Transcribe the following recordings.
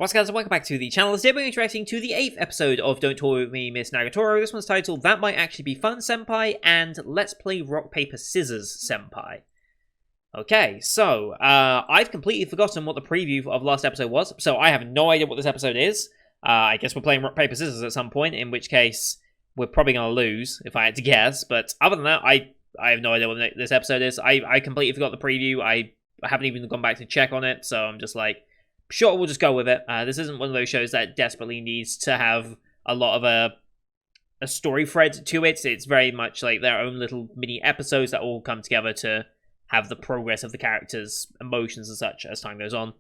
What's guys, and welcome back to the channel. Today we're interacting to the 8th episode of Don't Toy With Me, Miss Nagatoro. This one's titled That Might Actually Be Fun, Senpai, and Let's Play Rock, Paper, Scissors, Senpai. Okay, so, I've completely forgotten what the preview of last episode was, so I have no idea what this episode is. I guess we're playing Rock, Paper, Scissors at some point, in which case we're probably going to lose, if I had to guess, but other than that, I have no idea what this episode is. I completely forgot the preview. I haven't even gone back to check on it, so I'm just like, sure, we'll just go with it. This isn't one of those shows that desperately needs to have a lot of a story thread to it. It's very much like their own little mini episodes that all come together to have the progress of the characters' emotions and such as time goes on.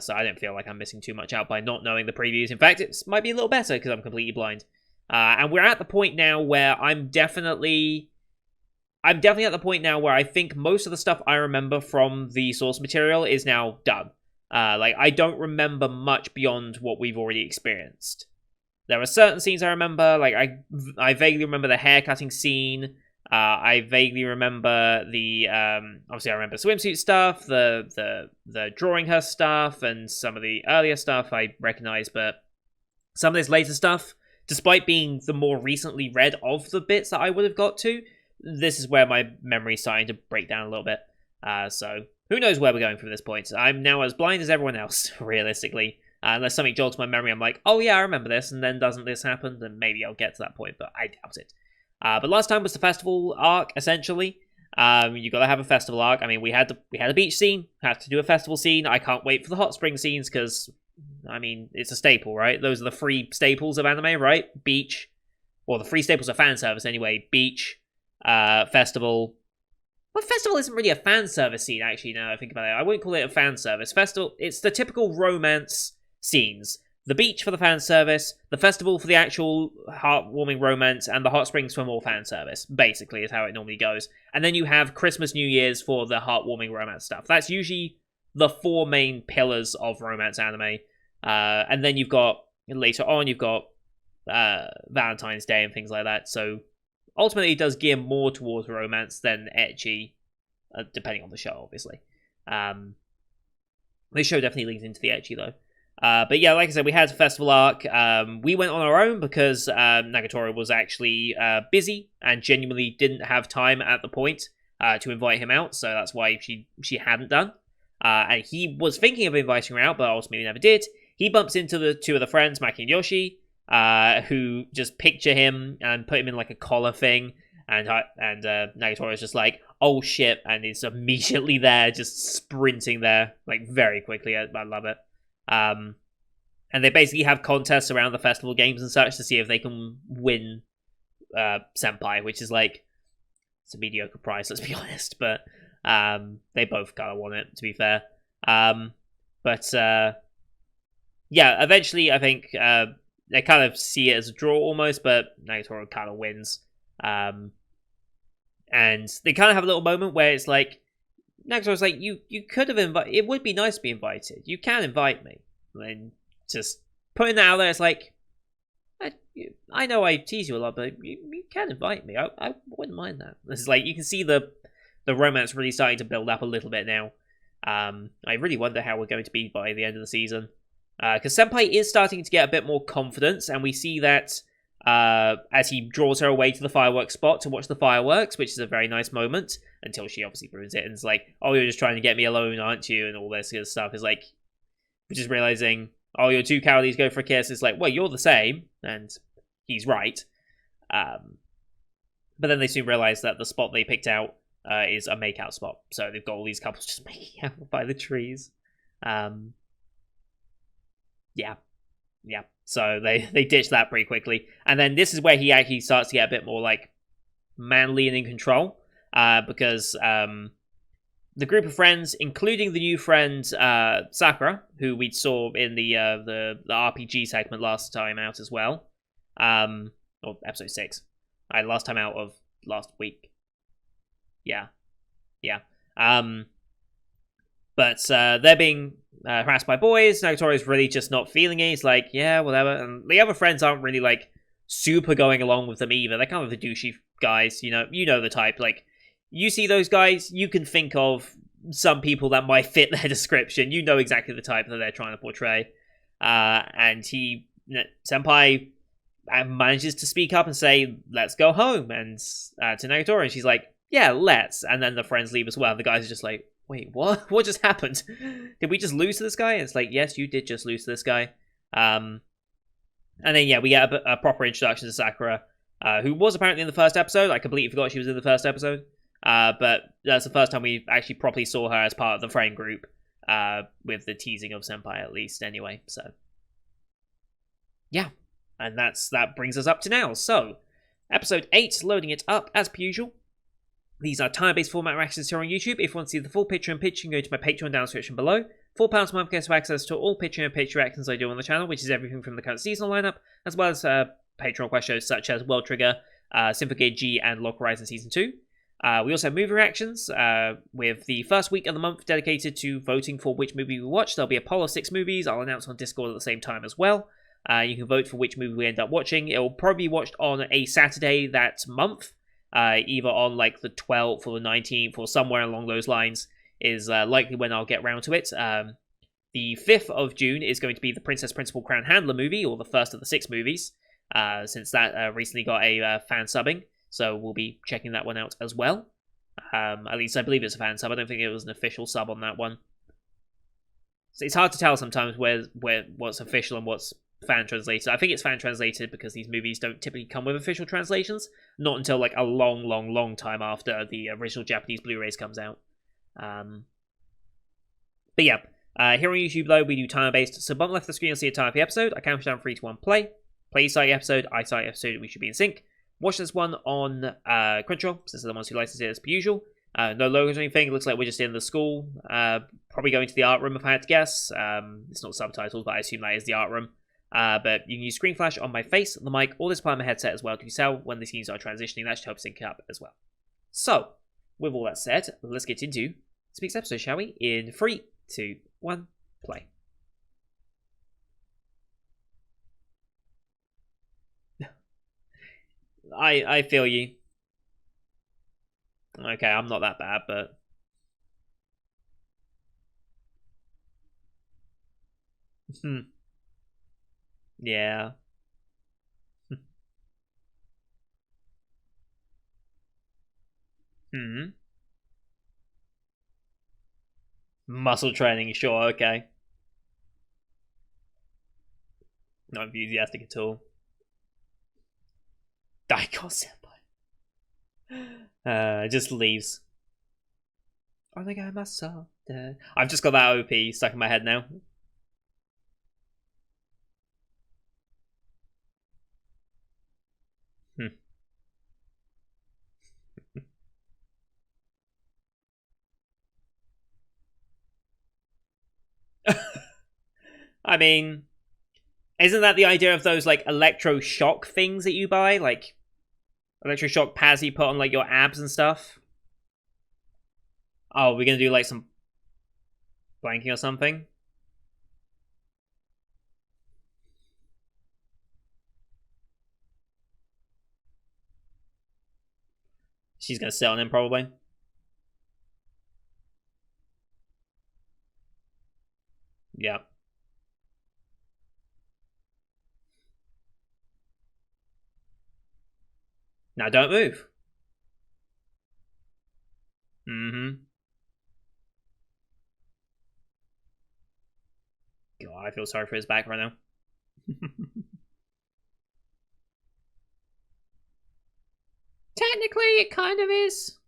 So I don't feel like I'm missing too much out by not knowing the previews. In fact, it might be a little better because I'm completely blind. And we're at the point now where I'm definitely at the point now where I think most of the stuff I remember from the source material is now done. I don't remember much beyond what we've already experienced. There are certain scenes I remember, like, I vaguely remember the haircutting scene, I vaguely remember the, obviously I remember swimsuit stuff, the drawing her stuff, and some of the earlier stuff I recognize, but some of this later stuff, despite being the more recently read of the bits that I would have got to, this is where my memory's starting to break down a little bit, so who knows where we're going from this point. I'm now as blind as everyone else, realistically. Unless something jolts my memory, I'm like, oh yeah, I remember this, and then doesn't this happen? Then maybe I'll get to that point, but I doubt it. But last time was the festival arc, essentially. You gotta have a festival arc. I mean, we had a beach scene, had to do a festival scene. I can't wait for the hot spring scenes, because, I mean, it's a staple, right? Those are the three staples of anime, right? Beach, or the three staples of fan service anyway. Beach, festival. Well, festival isn't really a fan service scene, actually, now I think about it. I wouldn't call it a fan service. Festival, it's the typical romance scenes. The beach for the fan service, the festival for the actual heartwarming romance, and the hot springs for more fan service, basically, is how it normally goes. And then you have Christmas, New Year's for the heartwarming romance stuff. That's usually the four main pillars of romance anime. And then you've got, later on, you've got Valentine's Day and things like that, so ultimately, it does gear more towards romance than ecchi, depending on the show, obviously. This show definitely leans into the ecchi, though. But yeah, like I said, we had a festival arc. We went on our own because Nagatoro was actually busy and genuinely didn't have time at the point to invite him out, so that's why she hadn't done. And he was thinking of inviting her out, but ultimately never did. He bumps into the two of the friends, Maki and Yoshi, who just picture him and put him in like a collar thing, and Nagatoro is just like, oh shit, and is immediately there, just sprinting there, like very quickly. I love it. And they basically have contests around the festival games and such to see if they can win Senpai, which is like, it's a mediocre prize, let's be honest, but they both kind of want it, to be fair. Yeah, eventually I think they kind of see it as a draw almost, but Nagatoro kind of wins. And they kind of have a little moment where it's like, Nagatoro's like, you could have invited, it would be nice to be invited. You can invite me. And then just putting that out there, it's like, I know I tease you a lot, but you can invite me. I wouldn't mind that. It's like, you can see the romance really starting to build up a little bit now. I really wonder how we're going to be by the end of the season. Because Senpai is starting to get a bit more confidence, and we see that as he draws her away to the fireworks spot to watch the fireworks, which is a very nice moment, until she obviously ruins it and is like, oh, you're just trying to get me alone, aren't you? And all this kind of stuff. Is like, we're just realizing, oh, you're too cowardly to go for a kiss. It's like, well, you're the same, and he's right. But then they soon realize that the spot they picked out is a makeout spot, so they've got all these couples just making out by the trees. Yeah. So they ditch that pretty quickly. And then this is where he actually starts to get a bit more, like, manly and in control. Because the group of friends, including the new friend, Sakura, who we saw in the RPG segment last time out as well. Or episode 6. Last time out of last week. Yeah. But they're being harassed by boys. Nagatoro's really just not feeling it. He's like, yeah, whatever. And the other friends aren't really, like, super going along with them either. They're kind of the douchey guys, you know the type. Like, you see those guys, you can think of some people that might fit their description. You know exactly the type that they're trying to portray. And Senpai manages to speak up and say, "Let's go home," and to Nagatoro, and she's like, "Yeah, let's." And then the friends leave as well. The guys are just like, "Wait, what? What just happened? Did we just lose to this guy?" And it's like, "Yes, you did just lose to this guy." And then we get a proper introduction to Sakura, who was apparently in the first episode. I completely forgot she was in the first episode. But that's the first time we actually properly saw her as part of the friend group, with the teasing of Senpai at least anyway. So yeah, and that brings us up to now. So episode 8, loading it up as per usual. These are time-based format reactions here on YouTube. If you want to see the full picture in pitch, you can go to my Patreon down in the description below. £4 a month gets you access to all picture in pitch reactions I do on the channel, which is everything from the current seasonal lineup, as well as Patreon quest shows such as World Trigger, Symphogear G, and Lock Horizon Season 2. We also have movie reactions, with the first week of the month dedicated to voting for which movie we watch. There'll be a poll of 6 movies. I'll announce on Discord at the same time as well. You can vote for which movie we end up watching. It will probably be watched on a Saturday that month, either on like the 12th or the 19th or somewhere along those lines is likely when I'll get round to it. The 5th of June is going to be the Princess Principal Crown Handler movie, or the first of the 6 movies, since that recently got a fan subbing. So we'll be checking that one out as well. At least I believe it's a fan sub. I don't think it was an official sub on that one. So it's hard to tell sometimes where what's official and what's fan translated. I think it's fan translated because these movies don't typically come with official translations. Not until like a long time after the original Japanese Blu-rays comes out. But yeah, here on YouTube though, we do time-based. So bottom left of the screen, you'll see a time of the episode. I count down 3, 2, 1, play. Play start the episode, I start the episode, we should be in sync. Watch this one on Crunchyroll, since they're the ones who license it as per usual. No logos or anything. It looks like we're just in the school. Probably going to the art room if I had to guess. It's not subtitled, but I assume that is the art room. But you can use screen flash on my face, the mic, or this part of my headset as well to tell when the scenes are transitioning. That should help sync up as well. So, with all that said, let's get into this week's episode, shall we? In 3, 2, 1, play. I feel you. Okay, I'm not that bad, but... yeah. Muscle training, sure, okay. Not enthusiastic at all. Daiko senpai. Just leaves. I've just got that OP stuck in my head now. I mean, isn't that the idea of those like electroshock things that you buy? Like electroshock pads you put on like your abs and stuff? Oh, we're gonna do like some blanking or something? She's gonna sit on him probably. Yeah. Now don't move. God, I feel sorry for his back right now. Technically, it kind of is.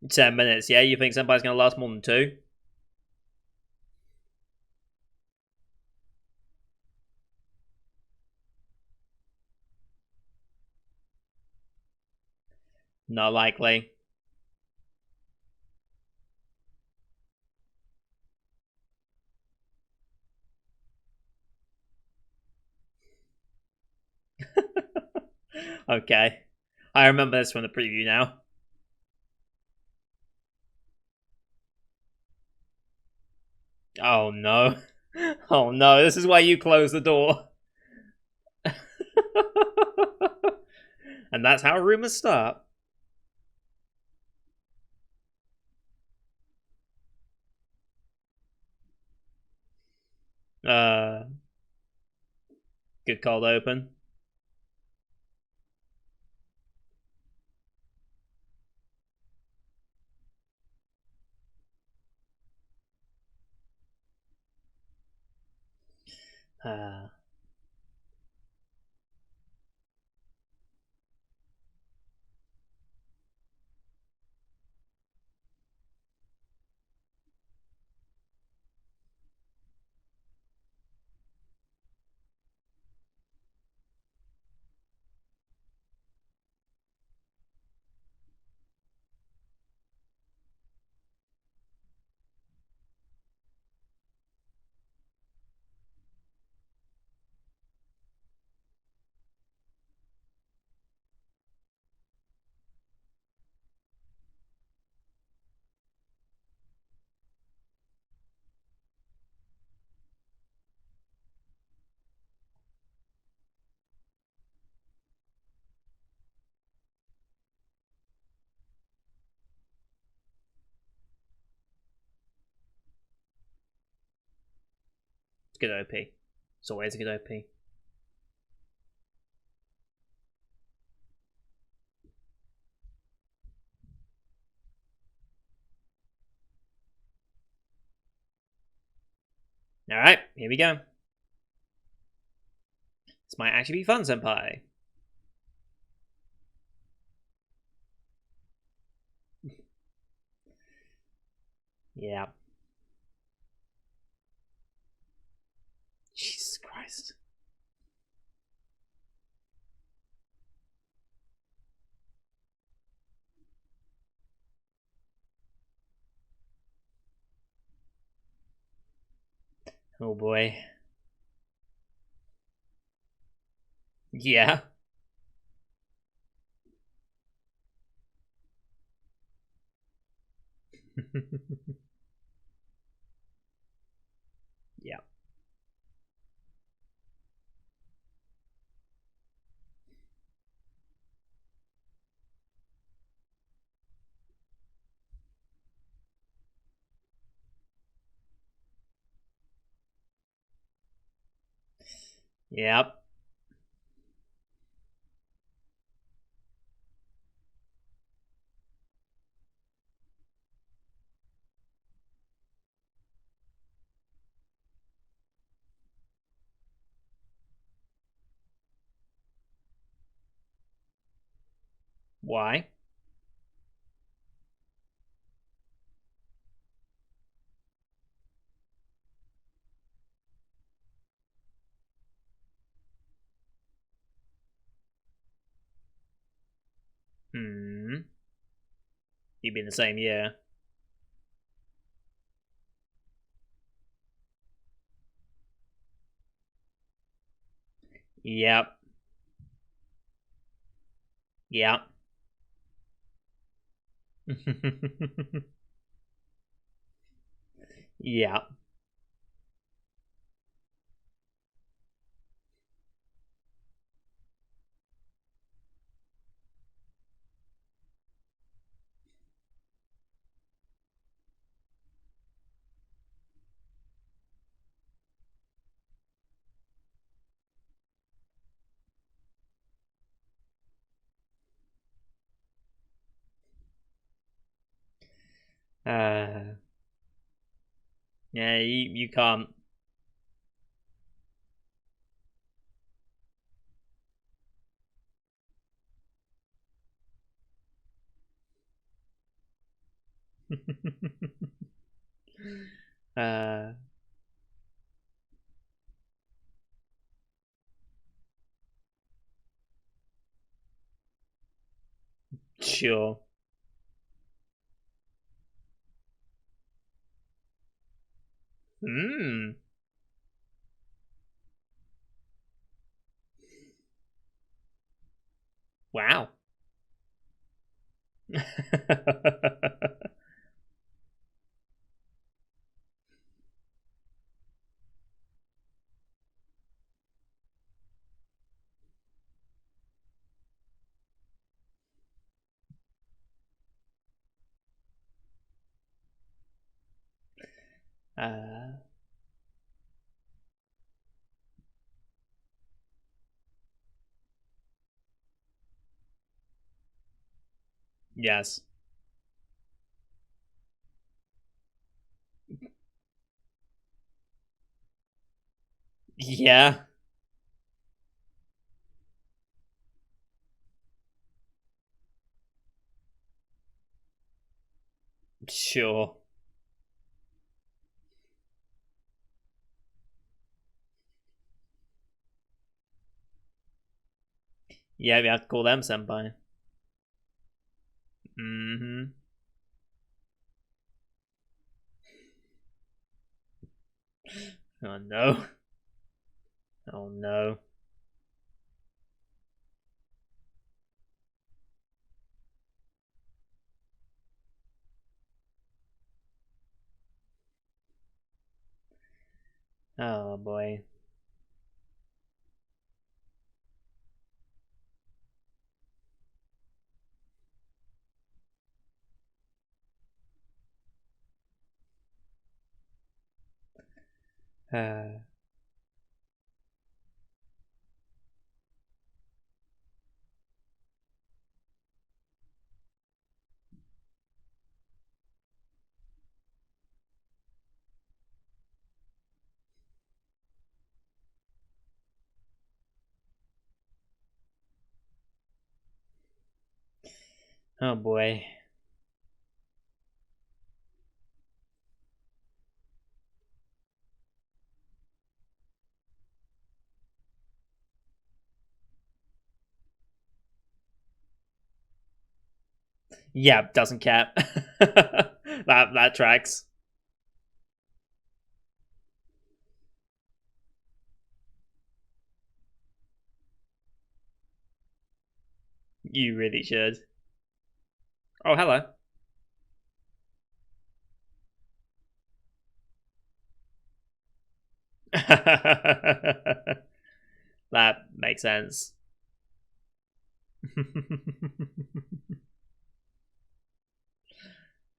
10 minutes, yeah? You think Senpai's gonna last more than 2? Not likely. Okay. I remember this from the preview now. Oh no. Oh no, this is why you close the door. And that's how rumors start. Uh, Good cold open. Uh, it's good OP. It's always a good OP. Alright, here we go. This might actually be fun, Senpai. Yeah. Jesus Christ. Oh boy. Yeah. Yeah. Yep. Why? Hmm. You've been the same year. Yep. Yep. Yep. Uh, yeah, you can't. uh, sure. Hmm. Wow. uh, Yes. Yeah. Sure. Yeah, we have to call them senpai. Mm-hmm. Oh no. Oh no. Oh boy. Uh, oh boy. Yeah, doesn't care. That tracks. You really should. Oh, hello. That makes sense.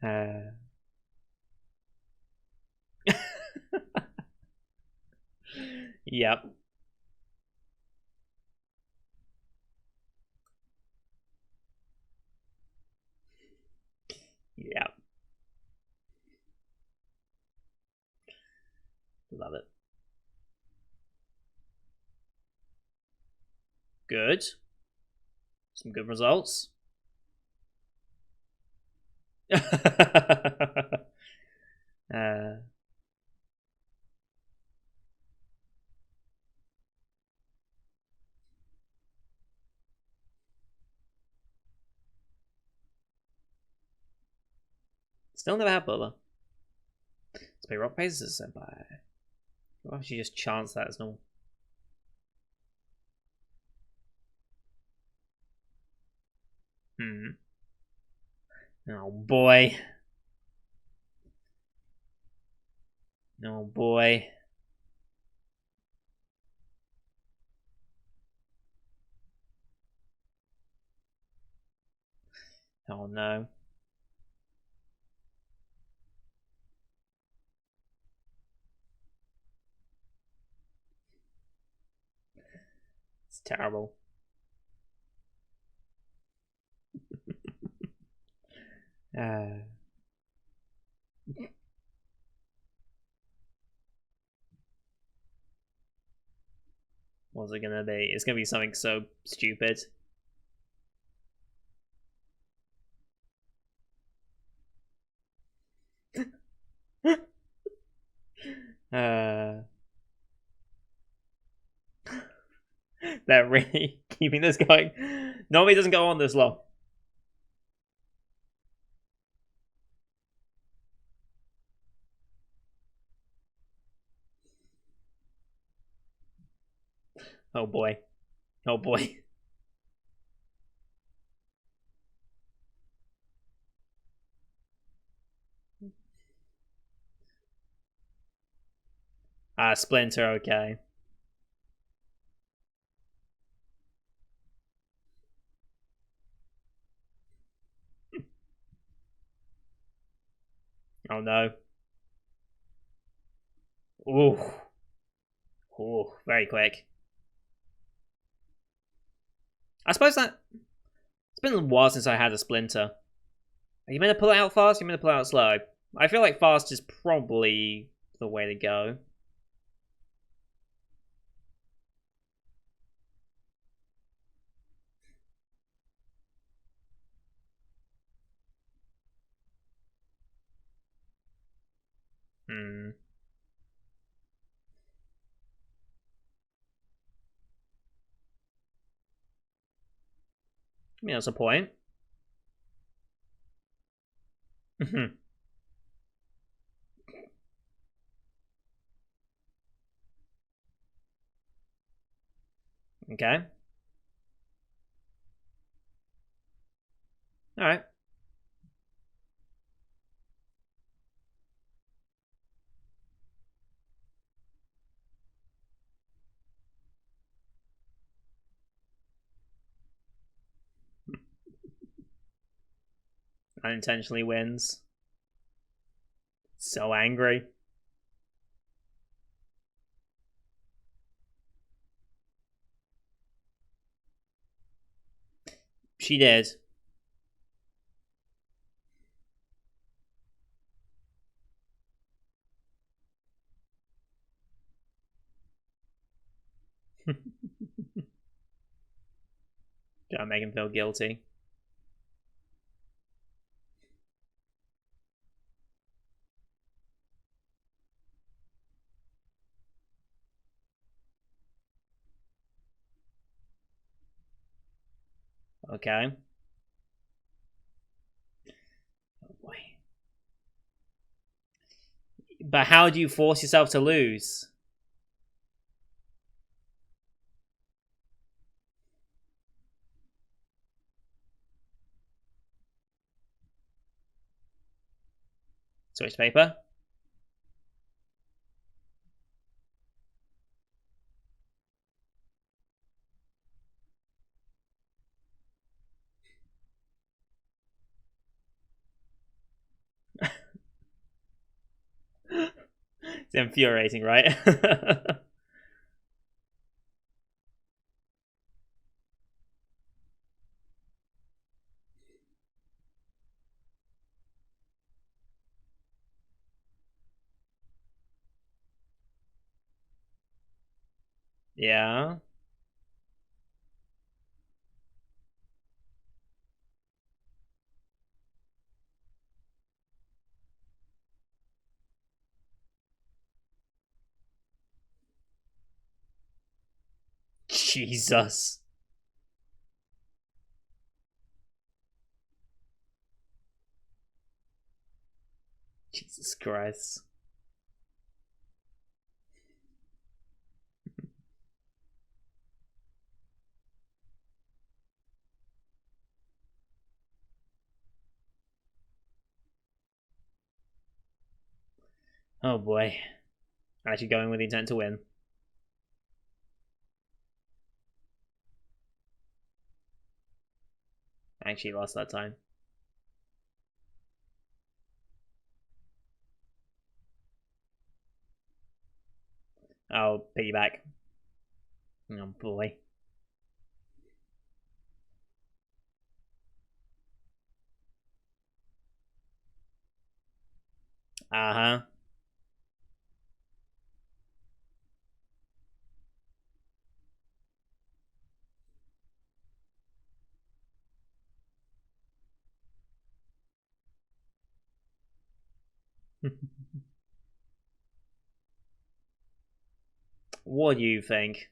uh, yep. Yep. Love it. Good. Some good results. uh, Still never had Bubba. Let's play rock paper scissors senpai. Why don't you just chance that as normal? Hmm. Oh boy. Oh boy. Oh no. It's terrible. Uh, what's it gonna be? It's gonna be something so stupid. uh, they're really keeping this going. Normally it doesn't go on this long. Oh boy. Oh boy. Splinter, okay. Oh no. Ooh. Ooh, very quick. I suppose that it's been a while since I had a splinter. Are you meant to pull it out fast? Or are you meant to pull it out slow? I feel like fast is probably the way to go. Hmm. I mean, that's a point. Okay. Alright. Unintentionally wins. So angry. She did. Gotta make him feel guilty. Okay. Oh boy. But how do you force yourself to lose? Switch paper? It's infuriating, right? Yeah. Jesus. Jesus Christ. Oh boy. Actually going with the intent to win. Actually lost that time. I'll piggyback. Oh boy. Uh-huh. What do you think?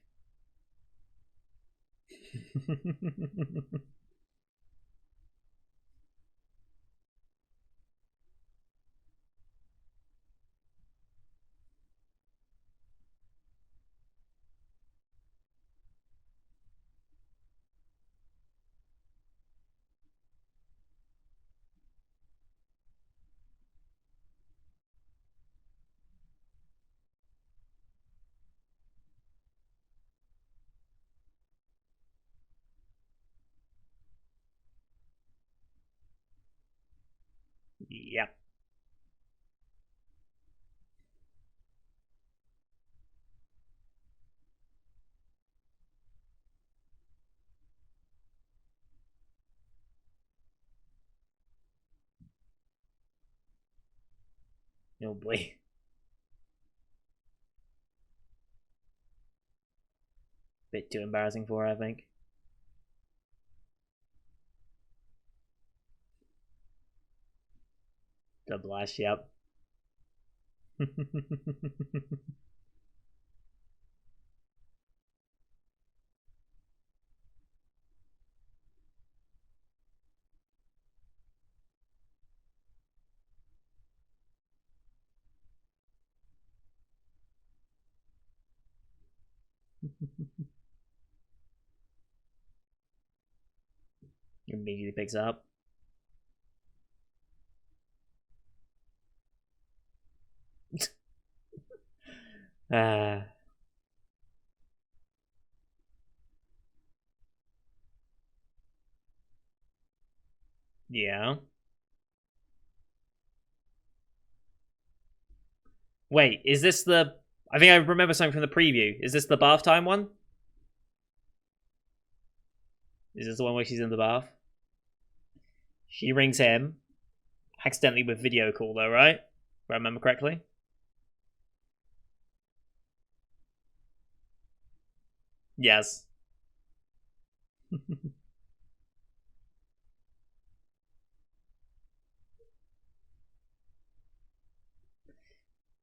Yep. Oh boy. Bit too embarrassing for her, I think. The blush, yep. Immediately picks up. uh, yeah. Wait, is this the... I think I remember something from the preview. Is this the bath time one? Is this the one where she's in the bath? She rings him. Accidentally with video call though, right? If I remember correctly. Yes.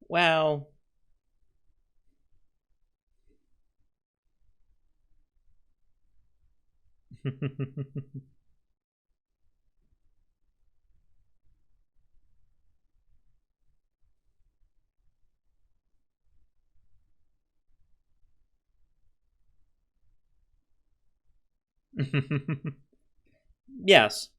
Well... yes.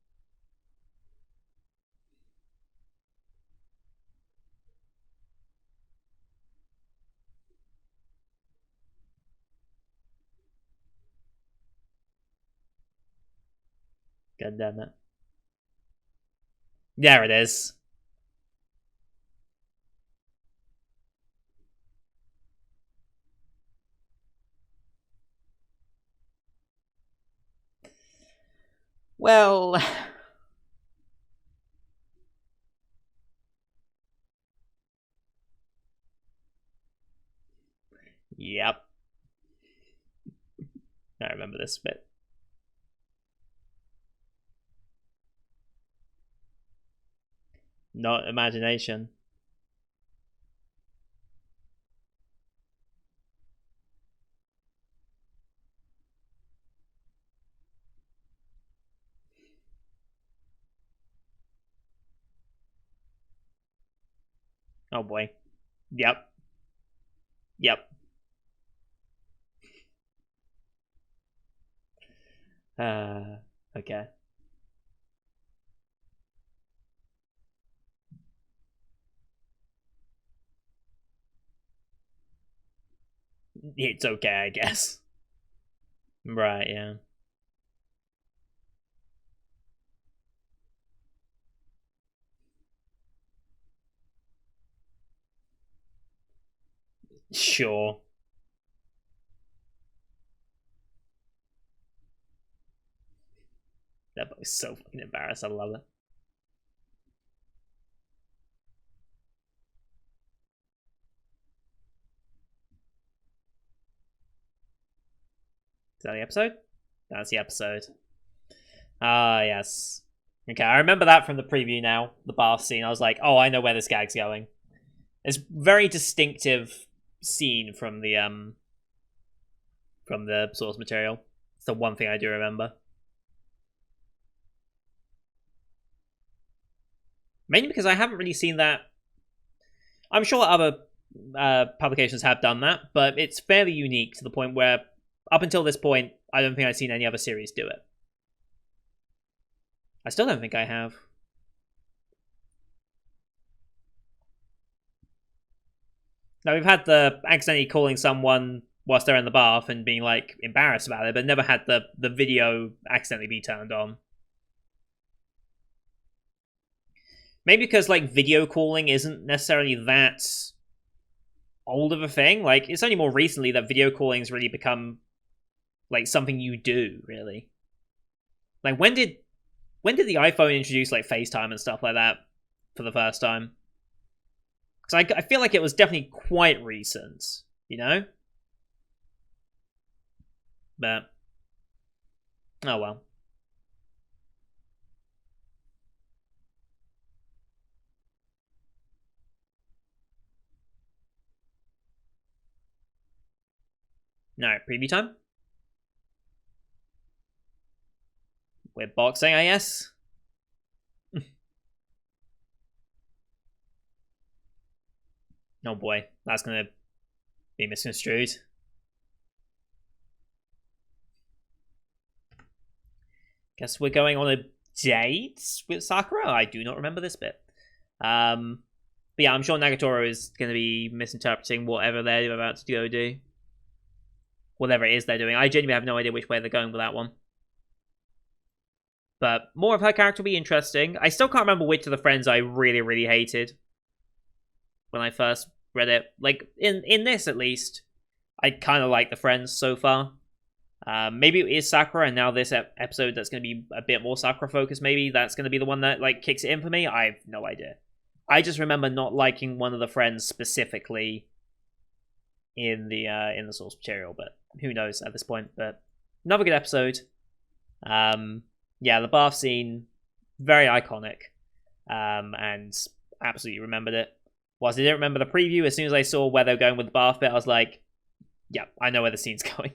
God damn it. There it is. Well... Yep. I remember this bit. Not imagination. Oh boy. Yep. Yep. Okay. It's okay, I guess. Right, yeah. Sure. That boy's so fucking embarrassed. I love it. Is that the episode? That's the episode. Ah, yes. Okay, I remember that from the preview now. The bath scene. I was like, oh, I know where this gag's going. It's very distinctive scene from the source material. It's the one thing I do remember. Mainly because I haven't really seen that. I'm sure other publications have done that, but it's fairly unique to the point where, up until this point, I don't think I've seen any other series do it. I still don't think I have. Now, we've had the accidentally calling someone whilst they're in the bath and being, like, embarrassed about it, but never had the video accidentally be turned on. Maybe because, like, video calling isn't necessarily that old of a thing. Like, it's only more recently that video calling's really become, like, something you do, really. Like, when did the iPhone introduce, like, FaceTime and stuff like that for the first time? Because I feel like it was definitely quite recent, you know? But, oh well. No, preview time? We're boxing, I guess? Oh boy, that's gonna be misconstrued. Guess we're going on a date with Sakura? I do not remember this bit. But yeah, I'm sure Nagatoro is going to be misinterpreting whatever they're about to go do. Whatever it is they're doing. I genuinely have no idea which way they're going with that one. But more of her character will be interesting. I still can't remember which of the friends I really, really hated when I first read it. Like, in this at least, I kind of like the friends so far. Maybe it is Sakura, and now this episode that's going to be a bit more Sakura focused. Maybe that's going to be the one that like kicks it in for me. I have no idea. I just remember not liking one of the friends specifically in the source material, but who knows at this point. But another good episode. Yeah, the bath scene, very iconic, and absolutely remembered it. Whilst I didn't remember the preview, as soon as I saw where they're going with the bath bit, I was like, yeah, I know where the scene's going.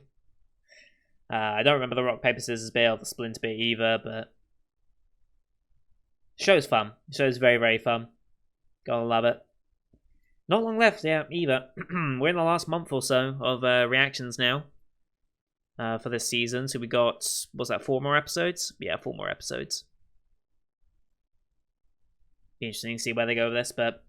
I don't remember the rock, paper, scissors bit or the splinter bit either, but show's fun. Show's very, very fun. Gotta love it. Not long left, yeah, either. We're in the last month or so of reactions now for this season. So we got, what's that, 4 more episodes? Yeah, 4 more episodes. Be interesting to see where they go with this, but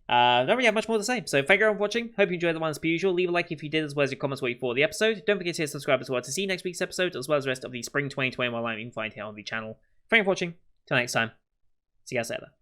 don't really have much more to say. So thank you everyone for watching. Hope you enjoyed the one as per usual. Leave a like if you did, as well as your comments what you thought of the episode. Don't forget to hit subscribe as well to see next week's episode, as well as the rest of the Spring 2021 lineup you can find here on the channel. Thank you for watching. Till next time. See you guys later.